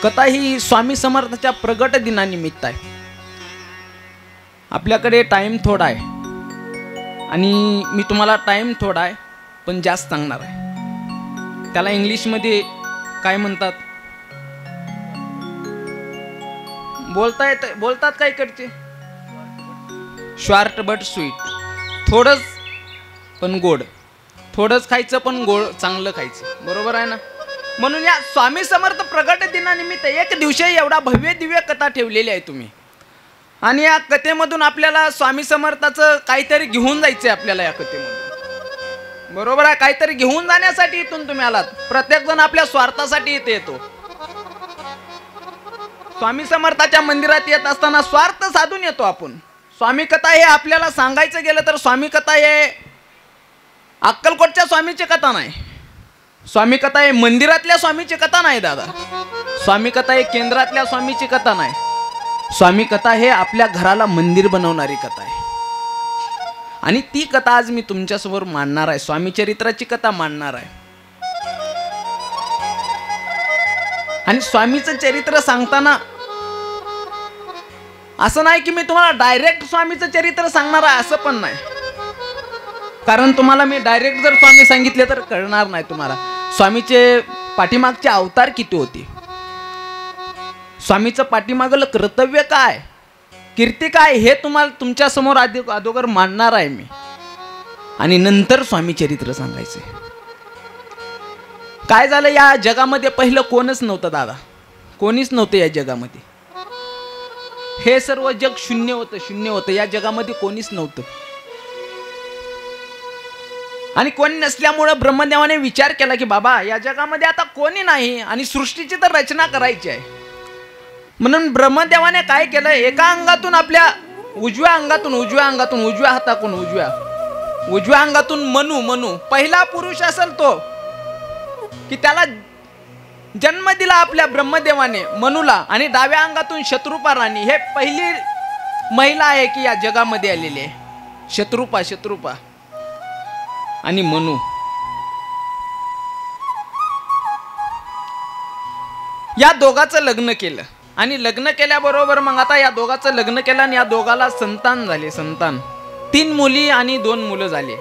कथा ही स्वामी समर्थाच्या प्रगट दिनानिमित्त आहे. आपल्याकडे टाइम थोडा आहे आणि मी तुम्हाला टाइम थोडा आहे पण जास्त सांगणार आहे. त्याला इंग्लिशमध्ये काय म्हणतात, बोलतात काय करते, शॉर्ट बट स्वीट. थोडंच पण गोड, थोडंच खायचं पण गोड चांगलं खायचं, बरोबर आहे ना. म्हणून या स्वामी समर्थ प्रगट दिनानिमित्त एक दिवशी एवढा भव्य दिव्य कथा ठेवलेली आहे तुम्ही. आणि या कथेमधून आपल्याला स्वामी समर्थाचं काहीतरी घेऊन जायचं आहे आपल्याला या कथेमधून, बरोबर आहे. काहीतरी घेऊन जाण्यासाठी इथून तुम्ही आलात. प्रत्येक जण आपल्या स्वार्थासाठी इथे येतो. स्वामी समर्थाच्या मंदिरात येत असताना स्वार्थ साधून येतो आपण. स्वामी कथा हे आपल्याला सांगायचं गेलं तर स्वामी कथा हे अक्कलकोटच्या स्वामीची कथा नाही. स्वामी कथा हे मंदिरातल्या स्वामीची कथा नाही दादा. स्वामी कथा हे केंद्रातल्या स्वामीची कथा नाही. स्वामी कथा हे आपल्या घराला मंदिर बनवणारी कथा आहे. आणि ती कथा आज मी तुमच्यासमोर मांडणार आहे. स्वामी चरित्राची कथा मांडणार आहे. आणि स्वामीचं चरित्र सांगताना असं नाही की मी तुम्हाला डायरेक्ट स्वामीचं चरित्र सांगणार आहे, असं पण नाही. कारण तुम्हाला मी डायरेक्ट जर स्वामी सांगितले तर कळणार नाही तुम्हाला. स्वामीचे पाठीमागचे अवतार किती होते, स्वामीचं पाठीमागलं कर्तव्य काय, कीर्ती काय, हे तुम्हाला तुमच्या समोर अगोदर मांडणार आहे मी. आणि नंतर स्वामी चरित्र सांगायचं. काय झालं, या जगामध्ये पहिलं कोणच नव्हतं दादा, कोणीच नव्हतं या जगामध्ये. हे सर्व जग शून्य होतं, शून्य होतं. या जगामध्ये कोणीच नव्हतं. आणि कोणी नसल्यामुळं ब्रह्मदेवाने विचार केला की बाबा या जगामध्ये आता कोणी नाही आणि सृष्टीची तर रचना करायची आहे. म्हणून ब्रह्मदेवाने काय केलं, एका अंगातून आपल्या उजव्या हातातून उजव्या अंगातून मनु पहिला पुरुष असेल तो, की त्याला जन्म दिला आपल्या ब्रह्मदेवाने मनुला. आणि डाव्या अंगातून शत्रुपा राणी, हे पहिली महिला आहे की या जगामध्ये आलेली आहे. शत्रुपा आणि मनु. या दोघांचं लग्न केलं आणि लग्न केल्याबरोबर मग आता या दोघांचं लग्न केलं आणि या दोघाला संतान झाले. 3 मुली आणि 2 मुलं झाले.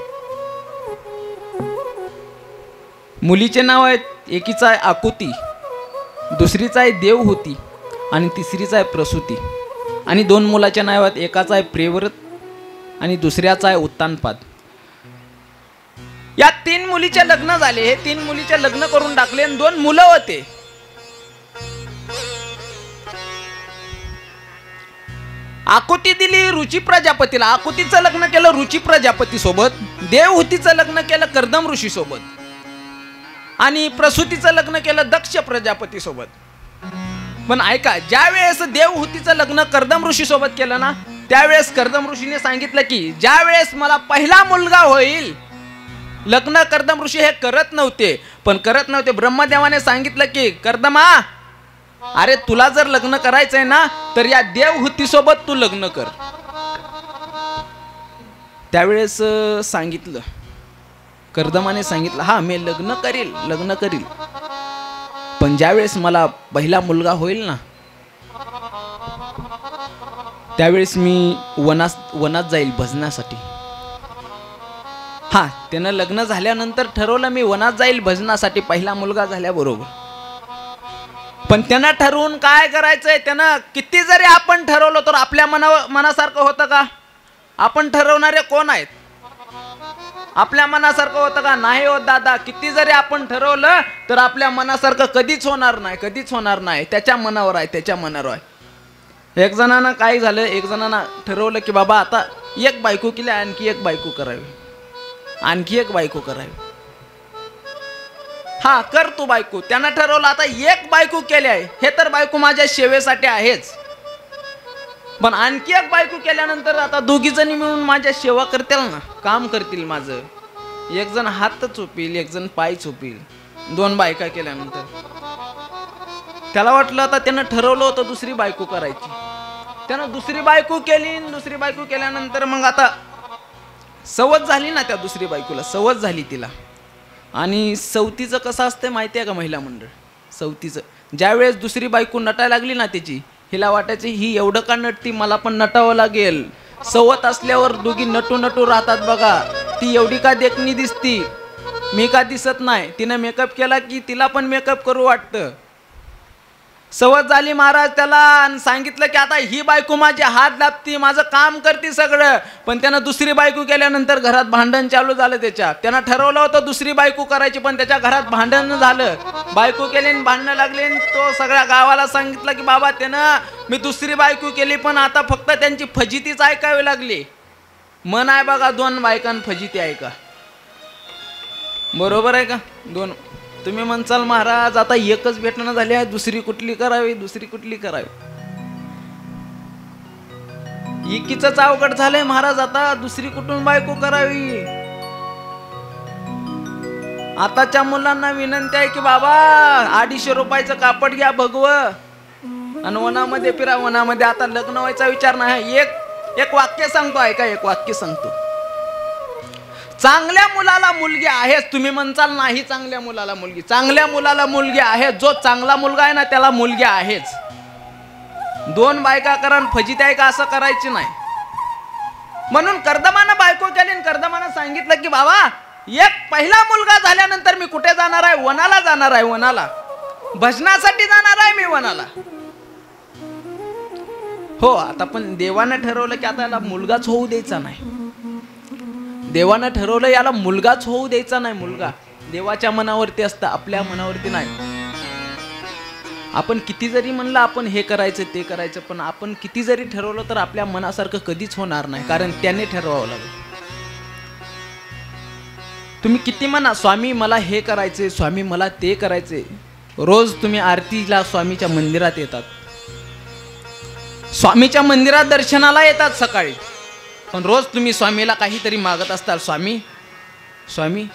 मुलीचे नाव आहेत, एकीचं आहे आकुती, दुसरीचं आहे देवहूती आणि तिसरीचं आहे प्रसूती. आणि 2 मुलाच्या नाव आहेत, एकाचा आहे प्रियव्रत आणि दुसऱ्याचा आहे उत्तानपाद. या 3 मुलीचे लग्न झाले. हे 3 मुलीचे लग्न करून टाकले आणि 2 मुलं होते. आकुती दिली रुची प्रजापतीला. आकुतीचं लग्न केलं रुची प्रजापती सोबत, देवहूतीचं लग्न केलं कर्दम ऋषी सोबत आणि प्रसूतीचं लग्न केलं दक्ष प्रजापती सोबत. पण ऐका, ज्या वेळेस देवहूतीचं लग्न कर्दम ऋषी सोबत केलं ना, त्यावेळेस कर्दम ऋषीने सांगितलं की ज्या वेळेस मला पहिला मुलगा होईल, लग्न कर्दम ऋषी हे करत नव्हते. ब्रह्मदेवाने सांगितलं की कर्दमा, अरे तुला जर लग्न करायचंय ना तर या देवहूती सोबत तू लग्न कर. त्यावेळेस सांगितलं, कर्दमाने सांगितलं, हा मी लग्न करील पण ज्यावेळेस मला पहिला मुलगा होईल ना त्यावेळेस मी वनात जाईल भजनासाठी. हा, त्यानं लग्न झाल्यानंतर ठरवलं मी वनात जाईल भजनासाठी पहिला मुलगा झाल्याबरोबर. पण त्यांना ठरवून काय करायचंय, त्यानं किती जरी आपण ठरवलं तर आपल्या मनासारखं होतं का? आपण ठरवणारे कोण आहेत? आपल्या मनासारखं होतं का? नाही होत दादा. किती जरी आपण ठरवलं तर आपल्या मनासारखं कधीच होणार नाही. त्याच्या मनावर आहे. एक जणांना काय झालं, एक जणांना ठरवलं की बाबा आता एक बायको केली, आणखी एक बायको करावी. हा, कर तू बायको. त्यानं ठरवलं आता एक बायको केली आहे, हे तर बायको माझ्या सेवेसाठी आहेच, पण आणखी एक बायको केल्यानंतर आता 2 जणी मिळून माझ्या सेवा करतील ना, काम करतील माझं. एक जण हात चोपील, एक जण पाय चोपील. 2 बायका केल्यानंतर त्याला वाटलं आता त्यानं ठरवलं होतं दुसरी बायको करायची. त्यानं दुसरी बायको केली. दुसरी बायको केल्यानंतर मग आता सवत झाली ना, त्या दुसरी बायकोला सवत झाली तिला. आणि सवतीचं कसं असतं माहिती आहे का महिला मंडळ? सवतीचं ज्यावेळेस दुसरी बायको नटायला लागली ना त्याची, हिला वाटायचं ही एवढं का नटती, मला पण नटावं लागेल. सवत असल्यावर दोघी नटू नटू राहतात बघा. ती एवढी का देखणी दिसती, मी का दिसत नाही. तिनं मेकअप केला की तिला पण मेकअप करू वाटतं. सवत झाली महाराज त्याला, आणि सांगितलं की आता ही बायको माझे हात दाबती, माझं काम करते सगळं. पण त्यानं दुसरी बायको केल्यानंतर घरात भांडण चालू झालं त्याच्या. त्यानं ठरवलं होतं दुसरी बायको करायची, पण त्याच्या घरात भांडण झालं. बायको केली आणि भांडणं लागले. तो सगळ्या गावाला सांगितलं की बाबा त्यानं मी दुसरी बायको केली, पण आता फक्त त्यांची फजितीच ऐकावी लागली. मन आहे बघा, 2 बायकां फजिती ऐका. बरोबर आहे का? 2. तुम्ही म्हणसाल महाराज आता एकच भेटणं झाली आहे, दुसरी कुठली करावी, दुसरी कुठली करावी. एकीच अवघड झालंय महाराज, आता दुसरी कुठून बायको करावी. आताच्या मुलांना विनंती आहे की बाबा 250 रुपयाचं कापड घ्या भगव आणि वनामध्ये फिरा. वनामध्ये आता लग्न व्हायचा विचार नाही. एक वाक्य सांगतो ऐका, एक वाक्य सांगतो. चांगल्या मुलाला मुलगी आहेच. तुम्ही म्हणसाल नाही चांगल्या मुलाला मुलगी, चांगल्या मुलाला मुलगी आहे. जो चांगला मुलगा आहे ना त्याला मुलगी आहेच. 2 बायका करा फजित आहे का असं करायची नाही. म्हणून कर्दमानं बायको केली आणि कर्दमानं सांगितलं की बाबा एक पहिला मुलगा झाल्यानंतर मी कुठे जाणार आहे, वनाला जाणार आहे. वनाला भजनासाठी जाणार आहे मी वनाला. हो, आता पण देवानं ठरवलं की आता याला मुलगाच होऊ द्यायचा नाही. देवानं ठरवलं याला मुलगाच होऊ द्यायचा नाही. मुलगा देवाच्या मनावरती असतं, आपल्या मनावरती नाही. आपण किती जरी म्हणलं आपण हे करायचं ते करायचं, पण आपण किती जरी ठरवलं तर आपल्या मनासारखं कधीच होणार नाही, कारण त्याने ठरवावं लागेल. तुम्ही किती म्हणा स्वामी मला हे करायचे, स्वामी मला ते करायचे. रोज तुम्ही आरतीला स्वामीच्या मंदिरात येतात, स्वामीच्या मंदिरात दर्शनाला येतात सकाळी, पण रोज तुम्ही स्वामीला काहीतरी मागत असताल. स्वामी स्वामी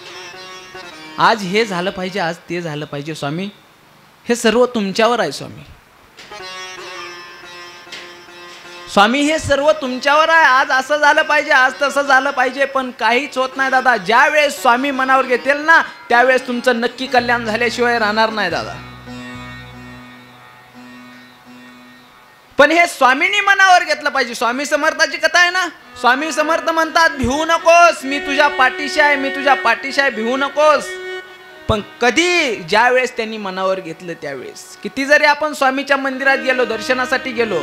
आज हे झालं पाहिजे, आज ते झालं पाहिजे. स्वामी हे सर्व तुमच्यावर आहे. स्वामी स्वामी हे सर्व तुमच्यावर आहे. आज असं झालं पाहिजे, आज तसं झालं पाहिजे, पण काहीच होत नाही दादा. ज्या वेळेस स्वामी मनावर घेतील ना त्यावेळेस तुमचं नक्की कल्याण झाल्याशिवाय राहणार नाही दादा. पण हे स्वामींनी मनावर घेतलं पाहिजे. स्वामी समर्थाची कथा आहे ना, स्वामी समर्थ म्हणतात भिवू नकोस, मी तुझ्या पाठीशी आहे, मी तुझ्या पाठीशी आहे, भिवू नकोस. पण कधी ज्या वेळेस त्यांनी मनावर घेतलं त्यावेळेस. किती जरी आपण स्वामीच्या मंदिरात गेलो, दर्शनासाठी गेलो,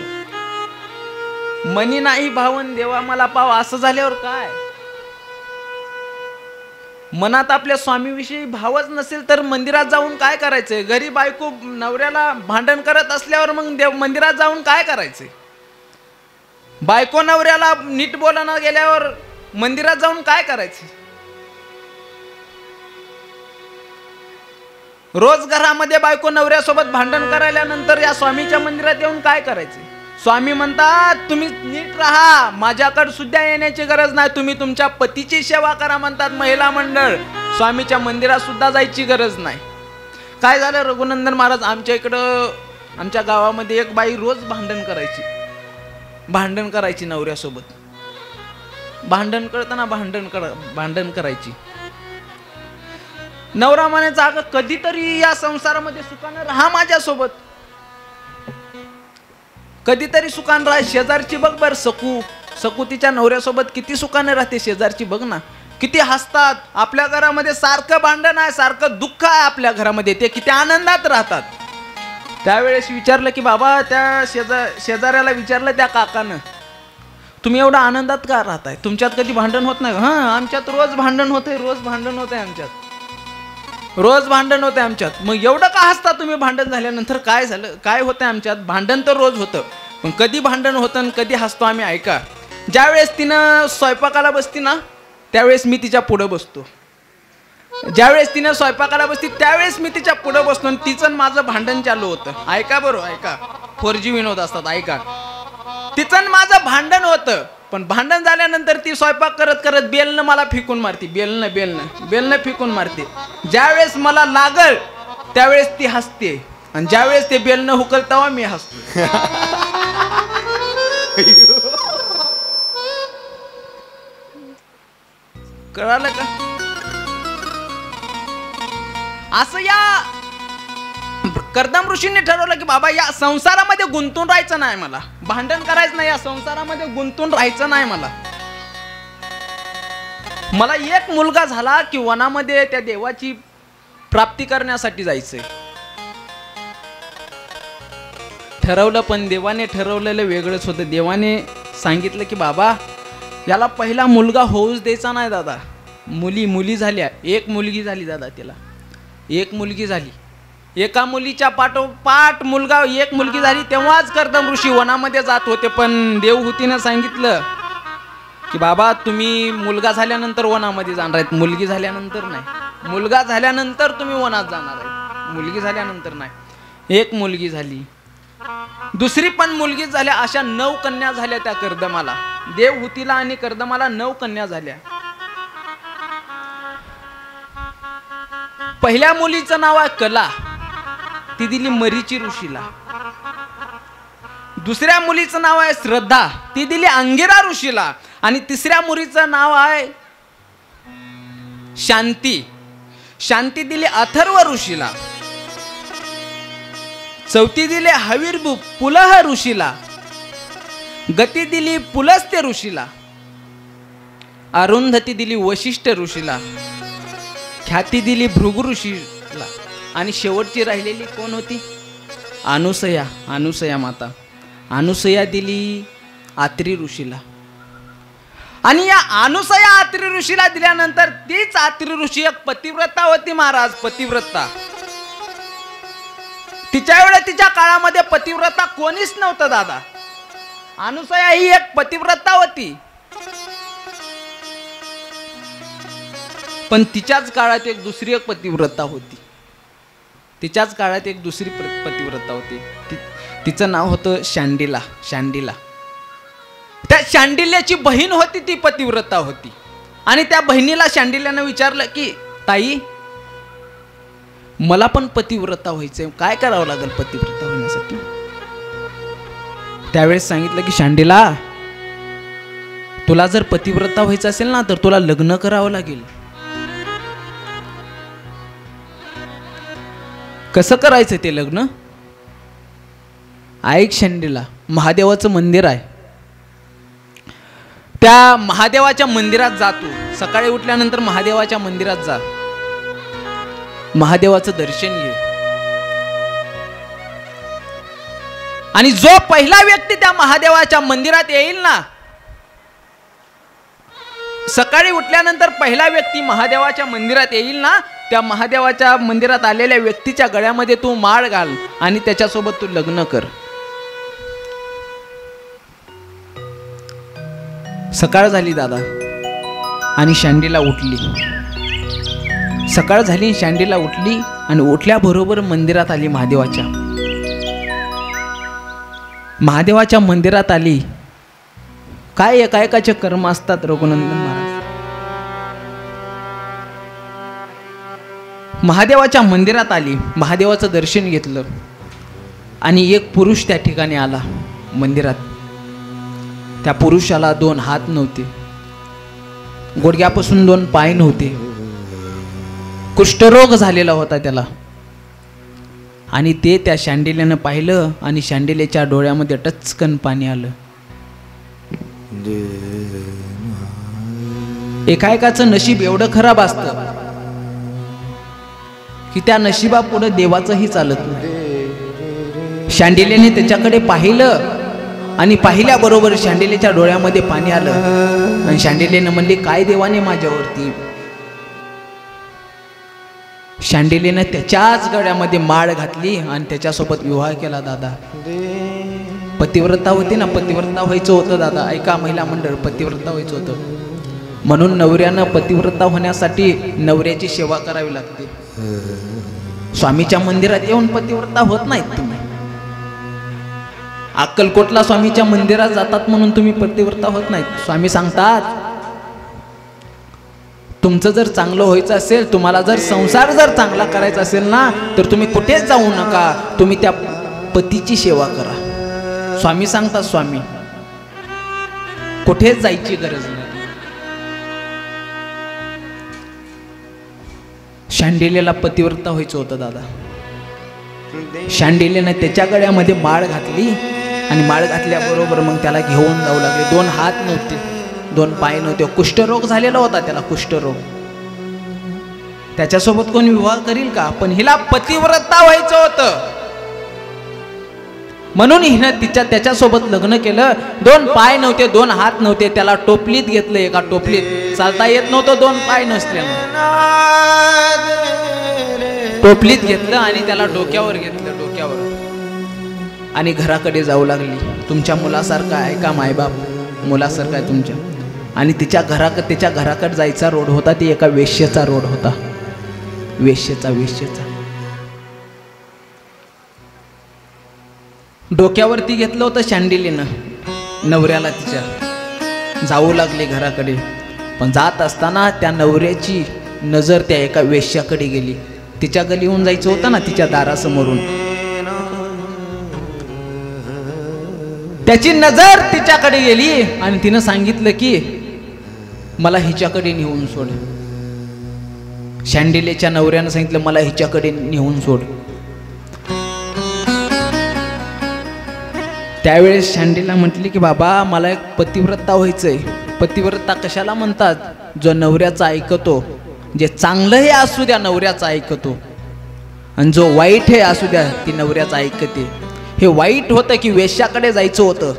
मनी नाही भावन देवा मला पाव असं झाल्यावर काय. मनात आपल्या स्वामीविषयी भावच नसेल तर मंदिरात जाऊन काय करायचंय. घरी बायको नवऱ्याला भांडण करत असल्यावर मग मंदिरात जाऊन काय करायचंय. बायको नवऱ्याला नीट बोलणं गेल्यावर मंदिरात जाऊन काय करायचंय. रोज घरामध्ये बायको नवऱ्यासोबत भांडण करायल्यानंतर या स्वामीच्या मंदिरात येऊन काय करायचंय. स्वामी म्हणतात तुम्ही नीट राहा, माझ्याकडे सुद्धा येण्याची गरज नाही, तुम्ही तुमच्या पतीची सेवा करा म्हणतात महिला मंडळ. स्वामीच्या मंदिरात सुद्धा जायची गरज नाही. काय झालं रघुनंदन महाराज, आमच्या इकडं आमच्या गावामध्ये एक बाई रोज भांडण करायची नवऱ्यासोबत. भांडण करताना भांडण करायची. नवरा म्हणायचा अगं कधीतरी या संसारामध्ये सुखानं राहा माझ्यासोबत, कधीतरी सुखान राहा. शेजारची बघ बर सकू तिच्या नवऱ्यासोबत किती सुखाने राहते. शेजारची बघ ना किती हसतात. आपल्या घरामध्ये सारखं भांडण आहे, सारखं दुःख आहे आपल्या घरामध्ये, ते किती आनंदात राहतात. त्यावेळेस विचारलं की बाबा त्या शेजाऱ्याला विचारलं त्या काकानं, तुम्ही एवढा आनंदात का राहताय, तुमच्यात कधी भांडण होत नाही. हां आमच्यात रोज भांडण होते, रोज भांडण होते आमच्यात, रोज भांडण होते आमच्यात. मग एवढं का हसता तुम्ही भांडण झाल्यानंतर. काय झालं, काय होतं आमच्यात. भांडण तर रोज होतं, पण कधी भांडण होतं आणि कधी हसतो आम्ही ऐका. ज्यावेळेस तिनं स्वयंपाकाला बसती ना त्यावेळेस मी तिच्या पुढं बसतो. ज्यावेळेस तिनं स्वयंपाकाला बसती त्यावेळेस मी तिच्या पुढं बसतो आणि तिचं माझं भांडण चालू होतं. ऐका बरोबर, ऐका 4G विनोद असतात ऐका. तिचं माझं भांडण होतं, पण भांडण झाल्यानंतर ती स्वयंपाक करत करत बेलनं मला फेकून मारती. बेलनं फेकून मारते. ज्यावेळेस मला लागल त्यावेळेस ती हसते, आणि ज्यावेळेस ते बेलनं हुकल तेव्हा मी हसतो. कळालं का. असं या कर्दम ऋषींनी ठरवलं की बाबा या संसारामध्ये गुंतून राहायचं नाही, मला भांडण करायचं नाही, या संसारामध्ये गुंतून राहायचं नाही, मला एक मुलगा झाला की वनामध्ये त्या देवाची प्राप्ती करण्यासाठी जायचंय. ठरवलं, पण देवाने ठरवलेलं वेगळंच होतं. देवाने सांगितलं की बाबा याला पहिला मुलगा होऊच द्यायचा नाही दादा. मुली झाल्या, एक मुलगी झाली दादा, त्याला एक मुलगी झाली. एका मुलीच्या पाठोपाठ मुलगा, एक मुलगी झाली. तेव्हाच कर्दम ऋषी वनामध्ये जात होते. पण देवहूतीनं सांगितलं की बाबा तुम्ही मुलगा झाल्यानंतर वनामध्ये जाणार आहेत, मुलगी झाल्यानंतर नाही. मुलगा झाल्यानंतर तुम्ही वनात जाणार आहेत, मुलगी झाल्यानंतर नाही. एक मुलगी झाली, दुसरी पण मुलगी झाल्या. अशा 9 कन्या झाल्या त्या कर्दमाला. देवहूतीला आणि कर्दमाला 9 कन्या झाल्या. पहिल्या मुलीचं नाव आहे कला, ती दिली मरीची ऋषीला. दुसऱ्या मुलीचं नाव आहे श्रद्धा, ती दिली अंगिरा ऋषीला. आणि तिसऱ्या मुलीचं नाव आहे शांती, शांती दिली अथर्व ऋषीला. चौथी दिली हवीर्भू पुलह ऋषीला. गती दिली पुलस्त्य ऋषीला. अरुंधती दिली वशिष्ठ ऋषीला. ख्याती दिली भृगु ऋषीला. आणि शेवटची राहिलेली कोण होती? अनुसया, अनुसया माता. अनुसया दिली आत्री ऋषीला. आणि या अनुसया आत्री ऋषीला दिल्यानंतर तीच आत्री ऋषी एक पतिव्रता होती महाराज, पतिव्रता. तिच्या वेळेस तिच्या काळामध्ये पतिव्रता कोणीच नव्हतं दादा. अनुसया ही एक पतिव्रता होती. पण तिच्याच काळात एक दुसरी एक पतिव्रता होती. तिच्याच काळात एक दुसरी पतिव्रता होती. तिचं नाव होतं शांडिला. शांडिला, त्या शांडिल्याची बहीण होती, ती पतिव्रता होती. आणि त्या बहिणीला शांडिल्यानं विचारलं की ताई मला पण पतिव्रता व्हायचंय, काय करावं लागेल पतिव्रता होण्यासाठी? त्यावेळेस सांगितलं की शांडिला तुला जर पतिव्रता व्हायचं असेल ना तर तुला लग्न करावं लागेल. कसं करायचं ते लग्न? ऐक शांडिला, महादेवाचं मंदिर आहे, त्या महादेवाच्या मंदिरात जातो. सकाळी उठल्यानंतर महादेवाच्या मंदिरात जा, महादेवाचं दर्शन घे. आणि जो पहिला व्यक्ती त्या महादेवाच्या मंदिरात येईल ना, सकाळी उठल्यानंतर पहिला व्यक्ती महादेवाच्या मंदिरात येईल ना, त्या महादेवाच्या मंदिरात आलेल्या व्यक्तीच्या गळ्यामध्ये तू माळ घाल आणि त्याच्यासोबत तू लग्न कर. सकाळ झाली दादा आणि शांडिला उठली. सकाळ झाली, शांडिला उठली आणि उठल्याबरोबर मंदिरात आली. महादेवाच्या मंदिरात आली. काय एकाएकाचे कर्म असतात रघुनंदन महाराज. महादेवाच्या मंदिरात आली, महादेवाचं दर्शन घेतलं आणि एक पुरुष त्या ठिकाणी आला मंदिरात. त्या पुरुषाला 2 हात नव्हते, गुडघ्यापासून 2 पाय नव्हते, कुष्ठरोग झालेला होता त्याला. आणि ते त्या शांडिल्यानं पाहिलं आणि शांडिल्याच्या डोळ्यामध्ये टचकन पाणी आलं. एकाएकाचं नशीब एवढं खराब असतं की त्या नशिबापुढे देवाचंही चालत नाही. शांडिल्याने त्याच्याकडे पाहिलं आणि पाहिल्याबरोबर शांडिल्याच्या डोळ्यामध्ये पाणी आलं आणि शांडिल्याने म्हणले काय देवाने माझ्यावरती. शांडिल्याने त्याच्याच गळ्यामध्ये माळ घातली आणि त्याच्यासोबत विवाह केला दादा. पतिव्रता होती ना, पतिव्रता व्हायचं होतं दादा. ऐका महिला मंडळ, पतिव्रता व्हायचं होतं. म्हणून नवऱ्यानं पतिव्रता होण्यासाठी नवऱ्याची सेवा करावी लागते. स्वामीच्या मंदिरात येऊन पतिव्रता होत नाहीत तुम्ही. अक्कलकोटला स्वामीच्या मंदिरात जातात म्हणून तुम्ही पतिव्रता होत नाहीत. स्वामी सांगतात तुमचं जर चांगलं व्हायचं असेल, तुम्हाला जर संसार जर चांगला करायचा असेल ना, तर तुम्ही कुठेच जाऊ नका, तुम्ही त्या पतीची सेवा करा. स्वामी सांगतात, स्वामी कुठेच जायची गरज नाही. शांडिल्याला पतिव्रता व्हायचं होतं दादा. शांडिल्यने त्याच्या गळ्यामध्ये माळ घातली आणि माळ घातल्याबरोबर मग त्याला घेऊन जाऊ लागले. 2 हात नव्हते, 2 पाय नव्हते, कुष्ठरोग झालेला होता त्याला, कुष्ठरोग. त्याच्यासोबत कोण विवाह करील का? पण हिला पतिव्रता व्हायचं होतं म्हणून हिनं त्याच्यासोबत लग्न केलं. 2 पाय नव्हते, 2 हात नव्हते, त्याला टोपलीत घेतलं. एका टोपलीत चालता येत नव्हतं 2 पाय नसल्यानं. टोपलीत घेतलं आणि त्याला डोक्यावर घेतलं, डोक्यावर, आणि घराकडे जाऊ लागली. तुमच्या मुलासारखं आहे का मायबाप? मुलासारखं आहे तुमच्या. आणि त्याच्या घराकडे जायचा रोड होता, ती एका वेश्येचा रोड होता. वेश्येचा डोक्यावरती घेतलं होतं शांडिल्यनं नवऱ्याला तिच्या. जाऊ लागले घराकडे, पण जात असताना त्या नवऱ्याची नजर त्या एका वेश्याकडे गेली. तिच्या गली येऊन जायचं होतं ना, तिच्या दारासमोरून. त्याची नजर तिच्याकडे गेली आणि तिनं सांगितलं की मला हिच्याकडे नेऊन सोड. शांडिल्यच्या नवऱ्यानं सांगितलं मला हिच्याकडे नेऊन सोड. त्यावेळेस शांडिल्य म्हटली की बाबा मला एक पतिव्रता व्हायचंय. पतिव्रता कशाला म्हणतात? जो नवऱ्याचा ऐकतो, जे चांगलं हे असू द्या नवऱ्याचा ऐकतो, आणि जो वाईट हे असू द्या ती नवऱ्याचा ऐकते. हे वाईट होतं की वेश्याकडे जायचं होतं,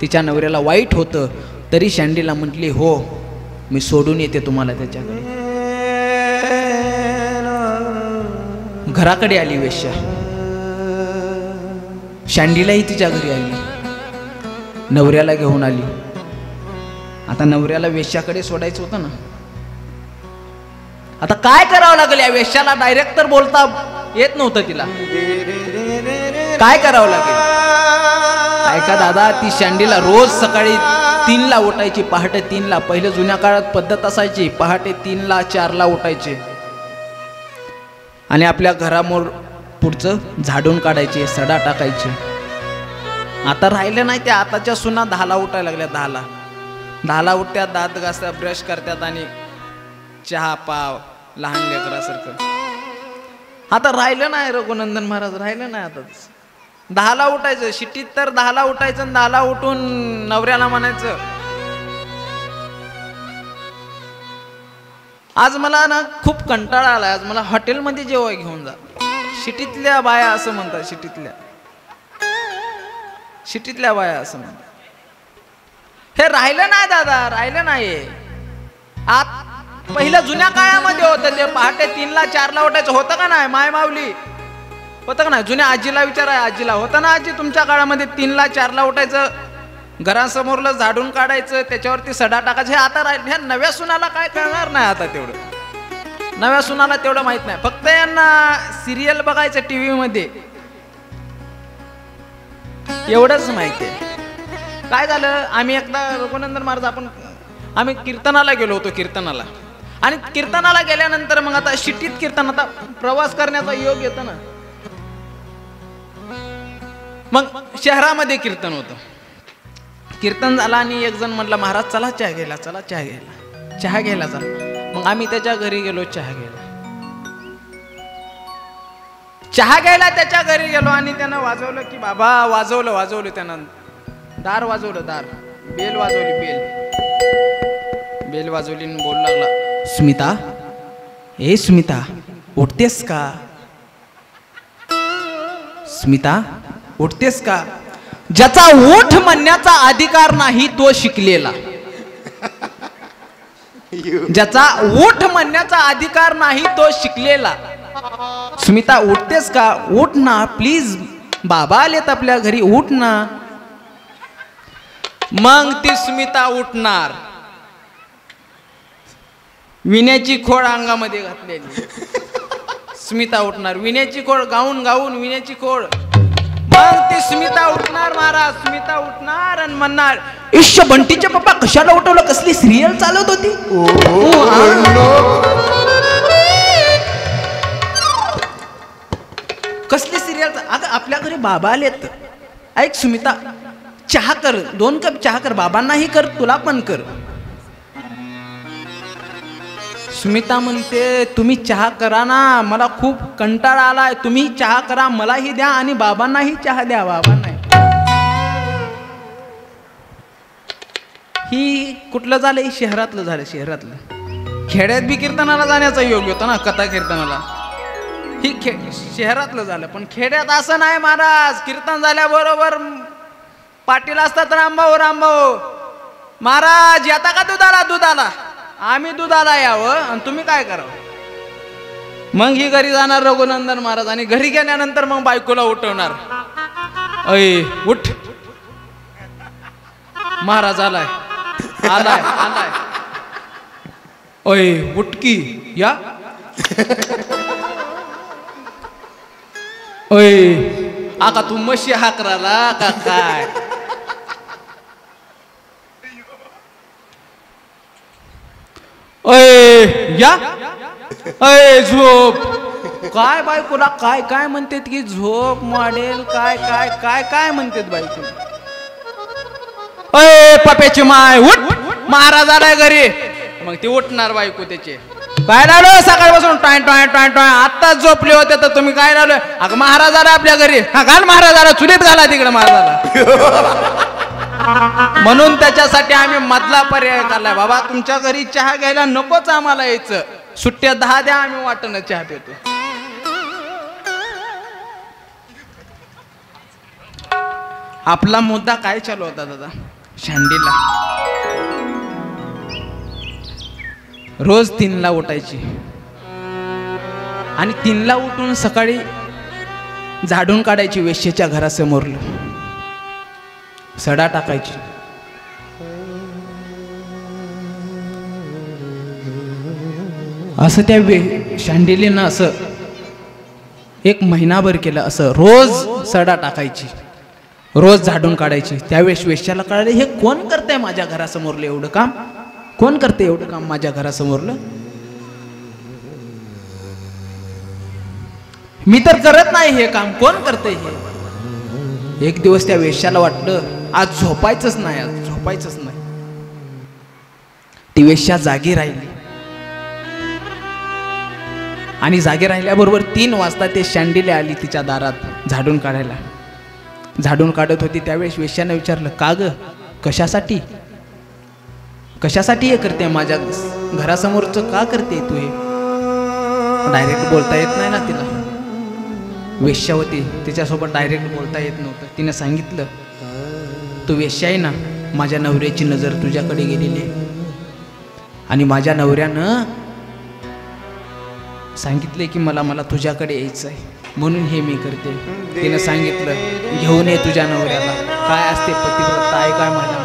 तिच्या नवऱ्याला वाईट होतं, तरी शांडिल्य म्हटली हो मी सोडून येते तुम्हाला त्याच्याकडे. घराकडे आली वेश्या. शांडिल्यही तिच्या घरी आली, नवऱ्याला घेऊन आली. आता नवऱ्याला वेश्याकडे सोडायचं होतं ना. आता काय करावं लागेल या वेश्याला? डायरेक्ट तर बोलता येत नव्हतं तिला. काय करावं लागेल? ऐका दादा, ती शांडिल्य रोज सकाळी 3ला उठायची, पहाटे 3ला. पहिले जुन्या काळात पद्धत असायची, पहाटे 3ला 4ला उठायचे आणि आपल्या घरामोर पुढचं झाडून काढायचे, सडा टाकायचे. आता राहिलं नाही ते. आताच्या सुना 10ला उठायला लागल्या. 10ला उठत्यात, दात घासतात, ब्रश करतात आणि चहा पाव लहान लेकरासारखं. आता राहिलं नाही रघुनंदन महाराज, राहिलं नाही. आता 10ला उठायचं, शिटीत तर 10ला उठायचं आणि 10ला उठून नवऱ्याला म्हणायचं आज मला ना खूप कंटाळा आलाय, आज मला हॉटेलमध्ये जेवाय घेऊन जा. शिटीतल्या बाया असं म्हणतात, शिटीतल्या बाया असं म्हणतात. हे राहिलं नाही दादा, राहिलं नाही. पहिलं जुन्या काळामध्ये होतं ते पहाटे 3ला 4ला उठायचं. होतं का नाही माय माऊली? होतं का नाही? जुन्या आजीला विचारा, आजीला होतं ना आजी तुमच्या काळामध्ये 3ला 4ला उठायचं, घरासमोरलं झाडून काढायचं, त्याच्यावरती सडा टाकायचं. हे आता राहिलं. ह्या नव्या सुनाला काय कळणार नाही आता तेवढं. नव्या सुनाला तेवढं माहित नाही. फक्त यांना सिरियल बघायचं टीव्ही मध्ये, एवढंच माहिती आहे. काय झालं, आम्ही एकदा रघुनंदन महाराज आम्ही कीर्तनाला गेलो होतो, कीर्तनाला. आणि कीर्तनाला गेल्यानंतर मग आता शिटीत कीर्तन, आता प्रवास करण्याचा योग येतो ना, मग शहरामध्ये कीर्तन होतं. कीर्तन झाला आणि एक जण म्हटला महाराज चला चहा घ्यायला, चला चहा घ्यायला चला. मग आम्ही त्याच्या घरी गेलो चहा घ्यायला त्याच्या घरी गेलो आणि त्यानं वाजवलं की बाबा, वाजवलं त्यानं, दार वाजवलं, दार, बेल वाजवली आणि बोलू लागला स्मिता, ए स्मिता उठतेस का? स्मिता उठतेस का? ज्याचा उठ म्हणण्याचा अधिकार नाही तो शिकलेला. ज्याचा उठ म्हणण्याचा अधिकार नाही तो शिकलेला. स्मिता उठतेस का? उठ ना प्लीज, बाबा आलेत आपल्या घरी, उठ ना. मग ती स्मिता उठणार, विण्याची खोड अंगामध्ये घातलेली स्मिता उठणार, विण्याची खोड गाऊन विण्याची खोड. मग ती स्मिता उठणार महाराज, स्मिता उठणार आणि म्हणणार इश्श बंटीच्या पप्पा कशाला उठवलं, कसली सिरियल चालवत होती. कसली सिरियल? अगं आपल्या घरी बाबा आलेत, ऐक स्मिता चहा कर, 2 कप चहा कर, बाबांनाही कर, तुला पण कर. स्मिता म्हणते तुम्ही चहा करा ना, मला खूप कंटाळा आलाय, तुम्ही चहा करा, मलाही द्या आणि बाबांनाही चहा द्या. बाबांना ही कुठलं झालं? ही शहरातलं झालं. शहरातलं खेड्यात बी कीर्तनाला जाण्याचा योग होता ना, कथा कीर्तनाला. ही शहरातलं झालं. पण खेड्यात असं नाही महाराज. कीर्तन झाल्याबरोबर पाटील असतात, रामभाऊ रामभाऊ महाराज येता का दुधाला? दुधाला आम्ही दुधाला यावं आणि तुम्ही काय करावं. मग ही घरी जाणार रघुनंदन महाराज आणि घरी गेल्यानंतर मग बायकोला उठवणार. अय उठ, महाराज आलाय आलाय आलाय. अय उठकी या. अय आका तू म्हशी हाकराला का काय? अय या. अय झोप. काय बायकोला काय काय म्हणतात की झोप मॉडेल काय काय काय काय म्हणतात बायकोला. अय पप्याची माय उठ, महाराज आलाय घरी. मग ते उठणार बायको त्याचे. काय लावलं सकाळपासून? Toy toy toy toy. आत्ताच झोपले होते तर तुम्ही काय लावलं? अगं महाराज आला आपल्या घरी. हा घाल महाराजाला चुलीत घाला तिकडे महाराजाला. म्हणून त्याच्यासाठी आम्ही मधला पर्याय काढलाय. बाबा तुमच्या घरी चहा घ्यायला नकोच आम्हाला यायचं, सुट्ट्या 10 द्या, आम्ही वाटणं चहा पितो. आपला मुद्दा काय चालू होता दादा? शांडीला रोज 3ला उठायची आणि 3ला उठून सकाळी झाडून काढायची वेश्येच्या घरासमोरलं, सडा टाकायची. असं त्या शांडिलीनं असं 1 महिनाभर केलं. असं रोज सडा टाकायची, रोज झाडून काढायची. त्यावेळेस वेश्याला कळाले हे कोण करतंय माझ्या घरासमोरलं एवढं काम? कोण करते एवढं काम माझ्या घरासमोरलं? मी तर करत नाही हे काम, कोण करते हे? एक दिवस त्या वेश्याला वाटलं आज झोपायचंच नाही, आज झोपायचंच नाही. ती वेश्या जागी राहिली आणि जागी राहिल्याबरोबर 3 वाजता ते शांडिले आली तिच्या दारात झाडून काढायला. झाडून काढत होती त्यावेळेस वेश्याने विचारलं का ग कशासाठी? कशासाठी हे करते माझ्या घरासमोरचं का करते तू हे? डायरेक्ट बोलता येत नाही ना तिला. वेश्या होती, तिच्यासोबत डायरेक्ट बोलता येत नव्हतं. तिने सांगितलं तू वेश्या आहे ना, माझ्या नवऱ्याची नजर तुझ्याकडे गेलेली आहे आणि माझ्या नवऱ्यानं सांगितले की मला तुझ्याकडे यायचं आहे म्हणून हे मी करते. तिने सांगितलं घेऊन ये तुझ्या नवऱ्याला. काय असते पतिव्रता आहे काय माझ्या?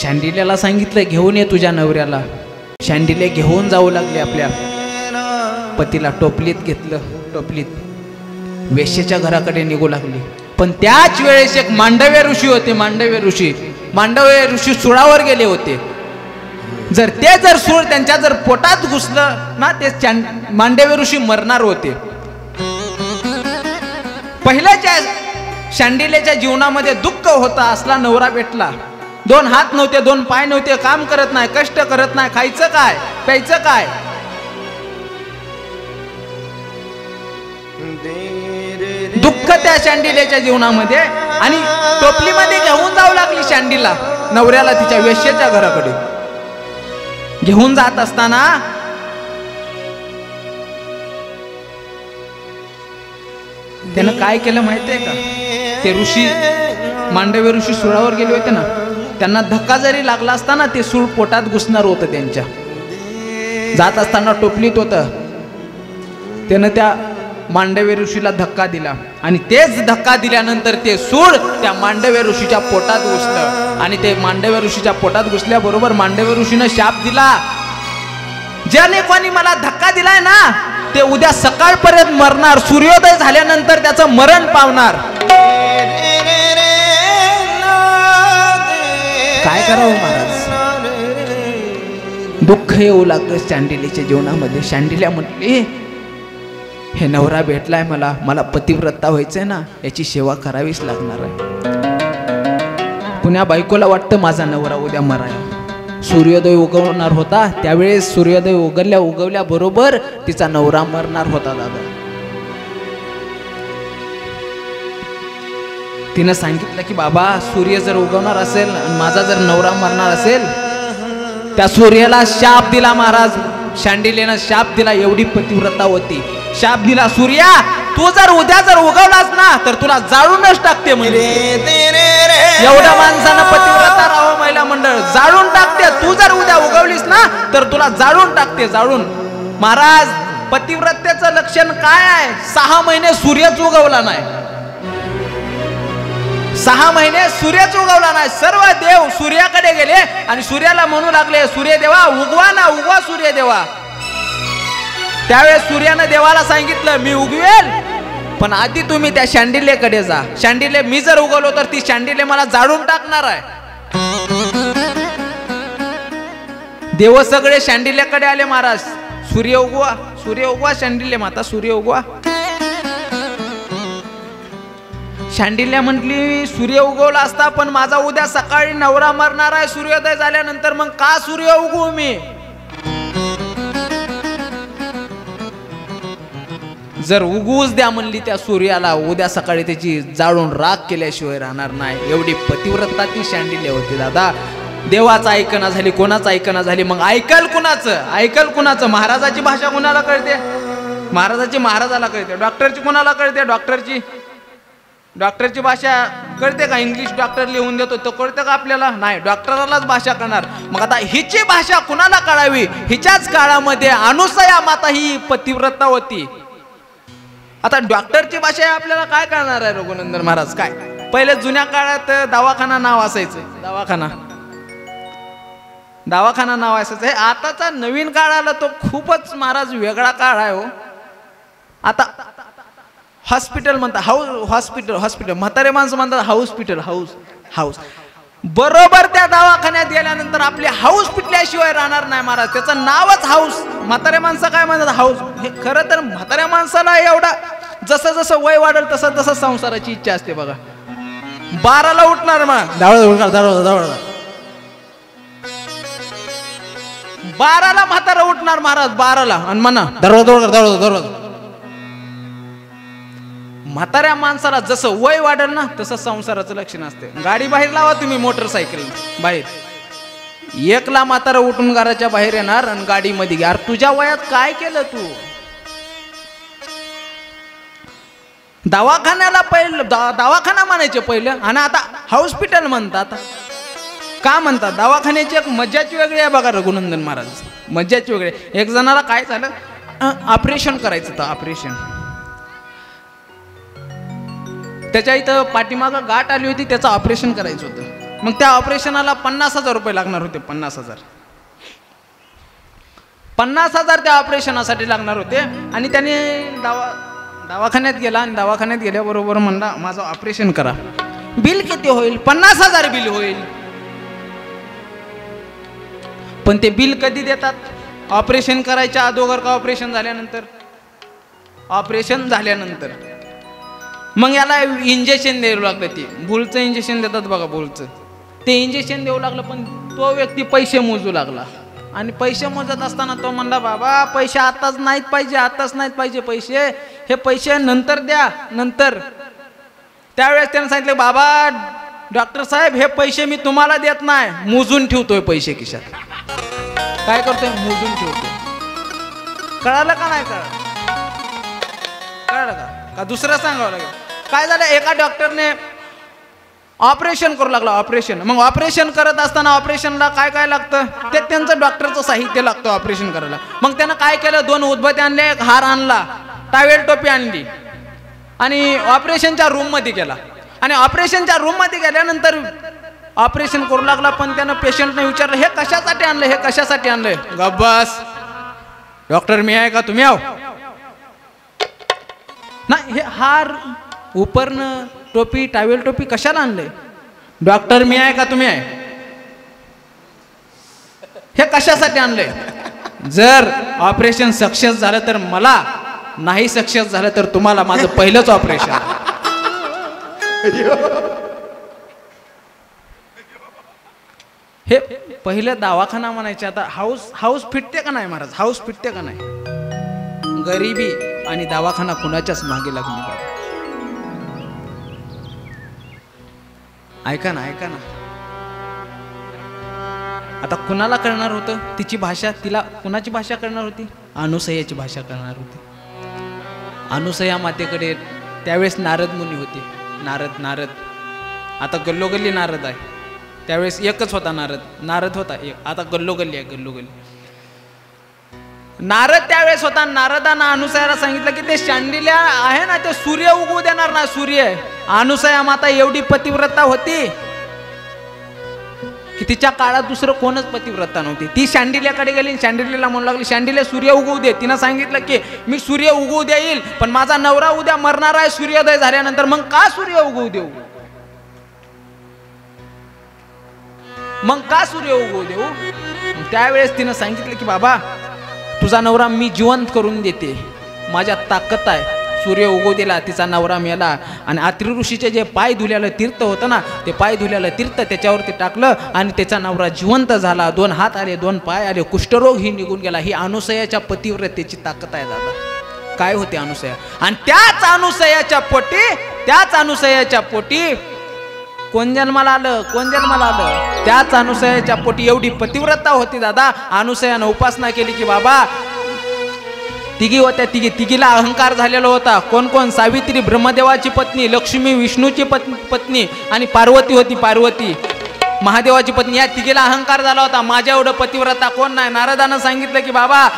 शांडिल्याला सांगितलं घेऊन ये तुझ्या नवऱ्याला. शांडिले घेऊन जाऊ लागले आपल्या पतीला. टोपलीत घेतलं, टोपलीत वेश्येच्या घराकडे निघू लागली. पण त्याच वेळेस एक मांडव्य ऋषी होते. मांडव्य ऋषी सुळावर गेले होते. जर सूळ त्यांच्या जर पोटात घुसलं ना, ते मांडव्य ऋषी मरणार होते. पहिल्याच्या शांडिल्याच्या जीवनामध्ये दुःख होता. असला नवरा भेटला. 2 हात नव्हते, 2 पाय नव्हते, काम करत नाही, कष्ट करत नाही, खायचं काय प्यायचं काय? दुःख त्या शांडिल्याच्या जीवनामध्ये. आणि टोपलीमध्ये घेऊन जाऊ लागली शांडीला नवऱ्याला तिच्या वेश्येच्या घराकडे. घेऊन जात असताना त्यानं काय केलं माहितीये का? ते ऋषी मांडव्य ऋषी सुळावर गेले होते ना, त्यांना धक्का जरी लागला असताना ते सूळ पोटात घुसणार होतं त्यांच्या. जात असताना टोपलीत होतं. त्यानं त्या मांडव्य ऋषीला धक्का दिला आणि तेच धक्का दिल्यानंतर ते सूळ त्या मांडव्य ऋषीच्या पोटात घुसलं. आणि ते मांडव्य ऋषीच्या पोटात घुसल्याबरोबर मांडव्य ऋषीनं शाप दिला, ज्याने कोणी मला धक्का दिलाय ना ते उद्या सकाळपर्यंत मरणार, सूर्योदय झाल्यानंतर त्याचं मरण पावणार. काय करावं महाराज? दुःख येऊ लागलं शांडिलीच्या जीवनामध्ये. शांडिल्या म्हटली हे नवरा भेटलाय मला पतिव्रता व्हायचंय ना, याची सेवा करावीच लागणार आहे. पुण्या बायकोला वाटतं माझा नवरा उद्या मराय. सूर्योदय उगवणार होता, त्यावेळेस सूर्योदय उगवल्या बरोबर तिचा नवरा मरणार होता दादा. तिनं सांगितलं की बाबा सूर्य जर उगवणार असेल आणि माझा जर नवरा मरणार असेल, त्या सूर्याला शाप दिला महाराज. शांडिल्यनं शाप दिला, एवढी पतिव्रता होती. शाप दिला, सूर्या तू जर उद्या जर उगवलास ना तर तुला जाळूनच टाकते. म्हणजे एवढ्या माणसानं पतिव्रता राहो महिला मंडळ, जाळून टाकते. तू जर उद्या उगवलीस ना तर तुला जाळून टाकते, जाळून. महाराज पतिव्रतेचं लक्षण काय आहे? 6 महिने सूर्यच उगवला नाही, 6 महिने सूर्यच उगवला नाही. सर्व देव सूर्याकडे गेले आणि सूर्याला म्हणू लागले, सूर्यदेवा उगवा ना, उगवा सूर्यदेवा. त्यावेळेस सूर्यानं देवाला सांगितलं, मी उगवेल पण आधी तुम्ही त्या शांडिल्यकडे जा. शांडिल्य मी जर उगवलो तर ती शांडिल्य मला जाळून टाकणार आहे. देव सगळे शांडिल्याकडे आले. महाराज सूर्य उगवा, सूर्य उगवा, शांडिल्य माता सूर्य उगवा. शांडिल्य म्हटली, सूर्य उगवला असता पण माझा उद्या सकाळी नवरा मरणार आहे सूर्योदय झाल्यानंतर, मग का सूर्य उगवू मी? जर उगवूच द्या म्हणली त्या सूर्याला, उद्या सकाळी त्याची जाळून राख केल्याशिवाय राहणार नाही. एवढी पतिव्रता ती शांडिल्य होती दादा. देवाचं ऐकना झाली, कोणाचं ऐकना झाली. मग ऐकल कुणाचं? ऐकल कुणाचं? महाराजाची भाषा कुणाला कळते? महाराजाची महाराजाला कळते. डॉक्टरची कुणाला कळते? डॉक्टरची भाषा कळते का? इंग्लिश डॉक्टर लिहून देतो तो कळतं का आपल्याला? नाही, डॉक्टरालाच भाषा कळणार. मग आता हिची भाषा कुणाला कळावी? हिच्याच काळामध्ये अनुसया माता ही पतिव्रता होती. आता डॉक्टरची भाषा आपल्याला काय कळणार आहे रघुनंदन महाराज? काय पहिले जुन्या काळात दवाखाना नाव असायचं, दवाखाना नाव असायचं. हे आताचा नवीन काळ आला तो खूपच महाराज वेगळा काळ आहे हो. आता हॉस्पिटल म्हणतात, हॉस्पिटल. म्हातारे माणसं म्हणतात हॉस्पिटल, हाऊस. बरोबर त्या दवाखान्यात गेल्यानंतर आपली हाऊस पिटल्याशिवाय राहणार नाही महाराज. त्याचं नावच हाऊस. म्हातारे माणसं काय म्हणतात? हाऊस. हे खरं तर म्हाताऱ्या माणसाला एवढा जसं जसं वय वाढेल तसं तसं संसाराची इच्छा असते बघा. 12ला उठणार मग 12ला म्हातारा उठणार महाराज, 12ला आणि म्हणा दरवाजा. म्हाताऱ्या माणसाला जसं वय वाढेल ना तसं संसाराचं लक्षण असते. गाडी बाहेर लावा तुम्ही, मोटरसायकल बाहेर, 1ला म्हातारा उठून घराच्या बाहेर येणार आणि गाडीमध्ये यार तुझ्या वयात काय केलं तू? दवाखान्याला पहिलं दवाखाना म्हणायचे पहिलं आणि आता हॉस्पिटल म्हणतात. का म्हणतात? दवाखान्याची एक मज्जाच वेगळी आहे बघा रघुनंदन महाराज, मज्जाच वेगळी. एक जणाला काय झालं, ऑपरेशन करायचं होतं. ऑपरेशन त्याच्या इथं पाठीमागं गाठ आली होती, त्याचं ऑपरेशन करायचं होतं. मग त्या ऑपरेशनाला 50,000 रुपये लागणार होते. 50,000 त्या ऑपरेशनासाठी लागणार होते. आणि त्याने दवाखान्यात गेला आणि दवाखान्यात गेल्याबरोबर म्हणला माझं ऑपरेशन करा. बिल किती होईल? 50,000 बिल होईल. पण ते बिल कधी देतात? ऑपरेशन करायच्या अगोदर का ऑपरेशन झाल्यानंतर? ऑपरेशन झाल्यानंतर. मग याला इंजेक्शन द्यावं लागलं. ते भूलचं इंजेक्शन देतात बघा, भूलचं ते इंजेक्शन देऊ लागलं. पण तो व्यक्ती पैसे मोजू लागला आणि पैसे मोजत असताना तो म्हणला बाबा पैसे आताच नाहीत पाहिजे, पैसे हे पैसे नंतर द्या, नंतर. त्यावेळेस त्याने सांगितलं बाबा डॉक्टर साहेब हे पैसे मी तुम्हाला देत नाही, मोजून ठेवतोय पैसे खिशात. काय करतोय? मोजून ठेवतोय. कळालं का नाही? कळालं का दुसरं सांगावं लागेल? काय झालं, एका डॉक्टरने ऑपरेशन करू लागला. ऑपरेशन, मग ऑपरेशन करत असताना ऑपरेशनला काय काय लागतं ते त्यांचं डॉक्टरचं साहित्य लागतं ऑपरेशन करायला. मग त्यानं काय केलं, 2 उदबत्ती आणले, एक हार आणला, टावेल टोपी आणली आणि ऑपरेशनच्या रूम मध्ये गेला. आणि ऑपरेशनच्या रूम मध्ये गेल्यानंतर ऑपरेशन करू लागला. पण त्यानं पेशंटने विचारलं हे कशासाठी आणलं, हे कशासाठी आणलंय? गब्बस डॉक्टर मी आहे का तुम्ही आहो? नाही, हे हार उपरणं टोपी टावेल टोपी कशाला आणलंय? डॉक्टर मी आहे का तुम्ही आहे? हे कशासाठी आणलंय? जर ऑपरेशन सक्सेस झालं तर मला, नाही सक्सेस झालं तर तुम्हाला. माझं पहिलंच ऑपरेशन. हे पहिलं दवाखाना म्हणायचे, आता हाऊस फिटते का नाही महाराज? हाऊस फिटते का नाही? गरिबी आणि दवाखाना कुणाच्याच मागे लागली बाबा. ऐका ना. आता कुणाला कळणार होतं तिची भाषा? तिला कुणाची भाषा कळणार होती? अनुसयाची भाषा कळणार होती. अनुसया मातेकडे त्यावेळेस नारद मुनी होते. नारद आता गल्लोगल्ली नारद आहे. त्यावेळेस एकच होता नारद होता एक, आता गल्लोगल्ली आहे. नारद त्यावेळेस होता. नारदानं अनुसयाला सांगितलं की ते शांडिल्या आहे ना, ते सूर्य उगवू देणार ना. सूर्य, अनुसया माता एवढी पतिव्रता होती की तिच्या काळात दुसरं कोणच पतिव्रता नव्हती. ती शांडिल्याकडे गेली, शांडिल्याला म्हणू लागली, शांडिल्या सूर्य उगवू दे. तिनं सांगितलं की मी सूर्य उगवू देईल, पण माझा नवरा उद्या मरणार आहे सूर्योदय झाल्यानंतर, मग का सूर्य उगवू देऊ? त्यावेळेस तिनं सांगितलं की बाबा तुझा नवरा मी जिवंत करून देते, माझ्या ताकद आहे. सूर्य उगवू दिला, तिचा नवरा मेला. आणि अत्रि ऋषीचे जे पाय धुल्याला तीर्थ होतं ना, ते पाय धुल्याला तीर्थ त्याच्यावरती टाकलं आणि त्याचा नवरा जिवंत झाला. 2 हात आले, 2 पाय आले, कुष्ठरोग ही निघून गेला. ही अनुसयाच्या पतिव्रतेची ताकद आहे दादा. काय होते अनुसया? आणि त्याच अनुसयाच्या पोटी कोण जन्माला आलं? त्याच अनुसयाच्या पोटी एवढी पतिव्रता होती दादा. अनुसयानं उपासना केली की बाबा तिघी होत्या, तिघीला अहंकार झालेला होता. कोण? सावित्री ब्रह्मदेवाची पत्नी, लक्ष्मी विष्णूची पत्नी आणि पार्वती होती, पार्वती महादेवाची पत्नी. या तिघीला अहंकार झाला होता. माझ्या एवढं पतिव्रता कोण नाही. नारदानं सांगितलं की बाबा,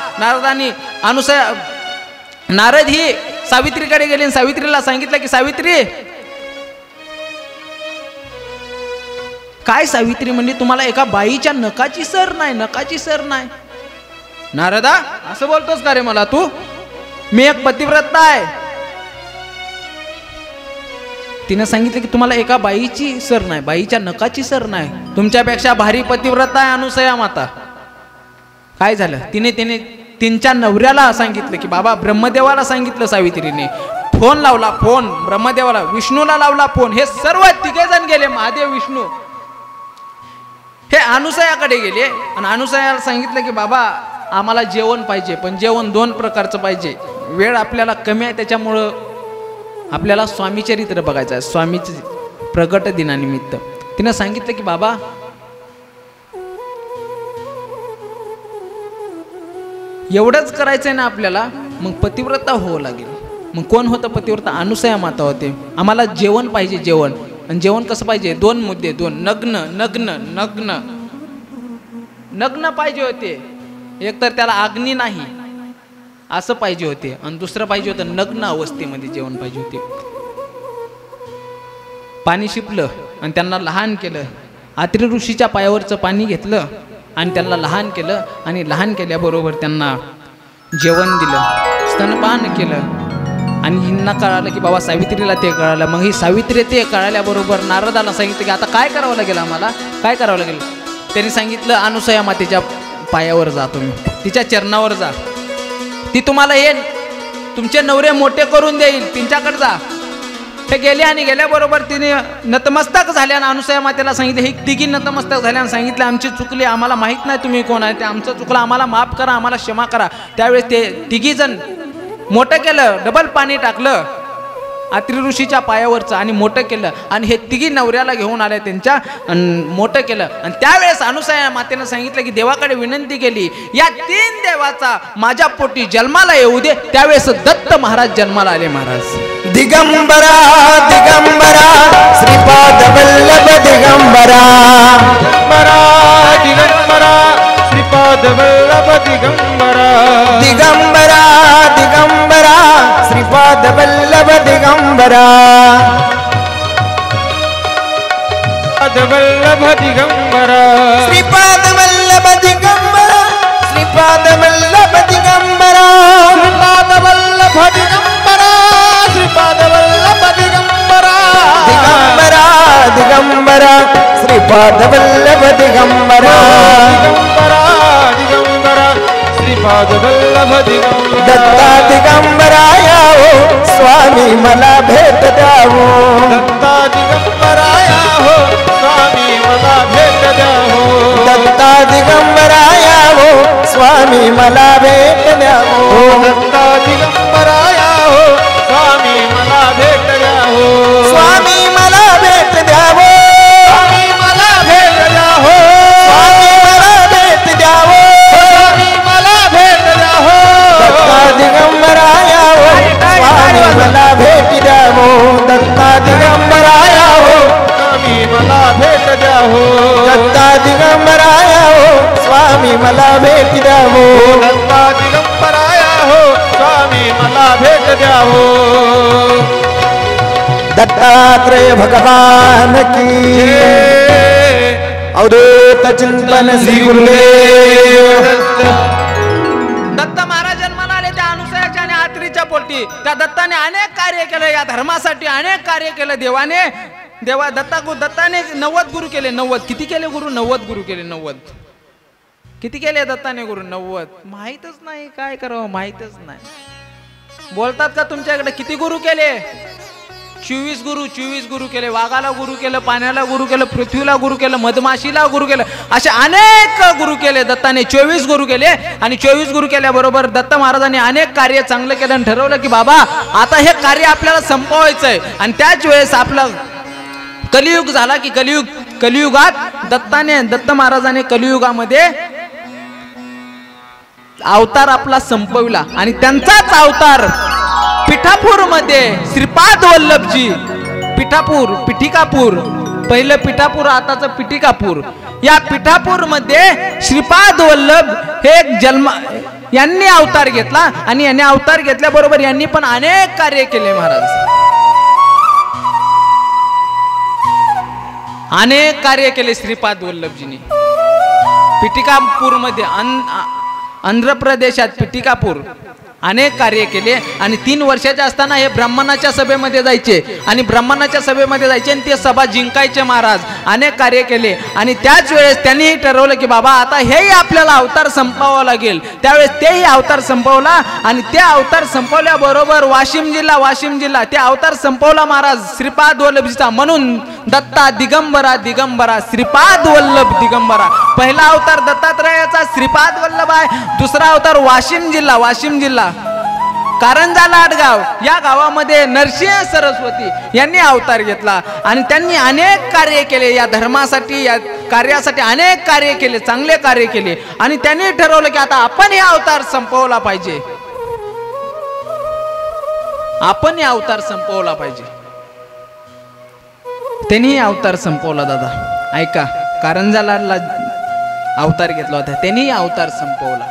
नारद ही सावित्रीकडे गेली. सावित्रीला सांगितलं की सावित्री, काय सावित्री म्हणजे तुम्हाला एका बाईच्या नकाची सर नाही. नारदा असं बोलतोस का रे मला तू? मी एक पतिव्रता आहे. तिनं सांगितलं की तुम्हाला एका बाईची सर नाही, बाईच्या नकाची सर नाही. तुमच्यापेक्षा भारी पतिव्रता आहे अनुसया माता. काय झालं? तिने तिच्या नवऱ्याला सांगितलं की बाबा, ब्रह्मदेवाला सांगितलं सावित्रीने. फोन लावला, ब्रह्मदेवाला, विष्णूला लावला फोन. हे सर्व तिघे जण गेले, महादेव विष्णू हे अनुसयाकडे गेले आणि अनुसयाला सांगितलं की बाबा आम्हाला जेवण पाहिजे, पण जेवण 2 प्रकारचं पाहिजे. वेळ आपल्याला कमी आहे, त्याच्यामुळं आपल्याला स्वामी चरित्र बघायचं आहे, स्वामीचे प्रगट दिनानिमित्त. तिनं सांगितलं की बाबा एवढंच करायचंय ना आपल्याला, मग पतिव्रता होवं लागेल. मग कोण होतं पतिव्रता? अनुसया माता होते. आम्हाला जेवण पाहिजे, जेवण. आणि जेवण कसं पाहिजे? 2 मुद्दे, 2 नग्न पाहिजे होते. एक तर त्याला अग्नी नाही असं पाहिजे होते, आणि दुसरं पाहिजे होतं नग्न अवस्थेमध्ये जेवण पाहिजे होते. पाणी शिपलं आणि त्यांना लहान केलं. अत्रि ऋषीच्या पायावरचं पाणी घेतलं आणि त्यांना लहान केलं, आणि लहान केल्याबरोबर त्यांना जेवण दिलं, स्तनपान केलं. आणि हिंना कळालं की बाबा सावित्रीला ते कळालं. मग ही सावित्री ते कळाल्याबरोबर नारदाला सांगितलं की आता काय करावं लागेल आम्हाला, काय करावं लागेल? त्यांनी सांगितलं अनुसया मातेच्या पायावर जा, तुम्ही तिच्या चरणावर जा, ती तुम्हाला हे तुमचे नवरे मोठे करून देईल, तिच्याकडे जा. हे गेले आणि गेल्याबरोबर तिने नतमस्तक झाल्या. आणि अनुसया मातेला सांगितलं, ही तिघी नतमस्तक झाल्या आणि सांगितलं आमची चुकली, आम्हाला माहीत नाही तुम्ही कोण आहे, ते आमचं चुकलं, आम्हाला माफ करा, आम्हाला क्षमा करा. त्यावेळेस ते तिघी जण मोठं केलं, डबल पाणी टाकलं अत्रि ऋषीच्या पायावरचं आणि मोठं केलं. आणि हे तिघी नवऱ्याला घेऊन आले त्यांच्या, मोठं केलं. आणि त्यावेळेस अनुसया मातेनं सांगितलं की देवाकडे विनंती केली, या 3 देवाचा माझ्या पोटी जन्माला येऊ दे. त्यावेळेस दत्त महाराज जन्माला आले. महाराज दिगंबरा दिगंबरा श्रीपाद वल्लभ दिगंबरा, दिगंबरा श्रीपाद वल्लभ दिगंबरा, दिगंबरा दिगंबरा श्रीपाद वल्लभ दिगंबरा, वल्लभ दिगंबरा, श्रीपाद वल्लभ दिगंबरा, श्रीपाद वल्लभ दिगंबरा, श्रीपाद वल्लभ दिगंबरा, श्रीपाद वल्लभ दिगंबरा, दिगंबरा दिगंबरा श्रीपाद वल्लभ दिगंबरा, दिगंबरा दिगंबरा श्रीपाद वल्लभ दिगंबरा. दत्ता दिगंबरा यावो स्वामी मला भेट द्यावो, दत्ता दिगंबरा यावो स्वामी मला भेट द्यावो. स्वामी मला भेट द्या हो दत्ता दिगंबराया हो स्वामी मला भेट द्या हो स्वामी मला भेट द्या हो स्वामी मला भेट द्या हो स्वामी मला भेट द्या हो स्वामी मला भेट द्या हो दत्ता दिगंबराया हो स्वामी मला भेट द्या हो दत्ता दिगंबराया हो स्वामी मला भेट द्या हो दत्ता दिगंबराया हो स्वामी मला भेट द्या हो दत्ता दिगंबराया हो स्वामी मला भेट द्या हो दत्तात्रेय भगवान की अवधूत चिंतन श्री गुरुदेव दत्त महाराज जन्माला आले त्या अनुसयाच्या आणि आत्रीच्या पोटी त्या दत्ताने अनेक कार्य केलं या धर्मासाठी अनेक कार्य केलं दत्ताने 90 गुरु केले 90 किती केले गुरु 90 गुरु केले 90 किती केले दत्ताने गुरु 90 माहीतच नाही काय करावं माहीतच नाही बोलतात का तुमच्याकडे किती गुरु केले 24 गुरु केले वाघाला गुरु केलं पाण्याला गुरु केलं पृथ्वीला गुरु केलं मधमाशीला गुरु केलं असे अनेक गुरु केले दत्ताने 24 गुरु केले आणि 24 गुरु केल्याबरोबर दत्त महाराजांनी अनेक कार्य चांगलं केलं आणि ठरवलं की बाबा आता हे कार्य आपल्याला संपवायचंय आणि त्याच वेळेस आपलं कलियुग झाला की कलियुगात दत्त महाराजाने कलियुगामध्ये अवतार आपला संपविला आणि त्यांचाच अवतार पिठापूर मध्ये श्रीपाद वल्लभजी पिठिकापूर पहिलं पिठापूर आताचं पिठिकापूर या पिठापूर मध्ये श्रीपाद वल्लभ हे यांनी अवतार घेतला आणि यांनी अवतार घेतल्याबरोबर यांनी पण अनेक कार्य केले महाराज अनेक कार्य केले श्रीपाद वल्लभजींनी पिठिकापूर मध्ये आंध्र प्रदेशात पिठिकापूर अनेक कार्य केले आणि 3 वर्षाचे असताना हे ब्राह्मणाच्या सभेमध्ये जायचे आणि ते सभा जिंकायचे महाराज अनेक कार्य केले आणि त्याच वेळेस त्यांनी ठरवलं की बाबा आता हेही आपल्याला अवतार संपवावा लागेल त्यावेळेस तेही अवतार संपवला आणि ते अवतार संपवल्याबरोबर वाशिम जिल्हा ते अवतार संपवला महाराज श्रीपाद वल्लभजीचा म्हणून दत्ता दिगंबरा श्रीपाद वल्लभ दिगंबरा पहिला अवतार दत्तात्रयाचा श्रीपाद वल्लभ आहे दुसरा अवतार वाशिम जिल्हा कारंजा लाडगाव या गावामध्ये नरसिंह सरस्वती यांनी अवतार घेतला आणि त्यांनी अनेक कार्य केले या धर्मासाठी या कार्यासाठी अनेक कार्य केले चांगले कार्य केले आणि त्यांनी ठरवलं की आता आपण हे अवतार संपवला पाहिजे त्यांनी अवतार संपवला दादा ऐका कारंजा लाडला अवतार घेतला होता त्यांनी अवतार संपवला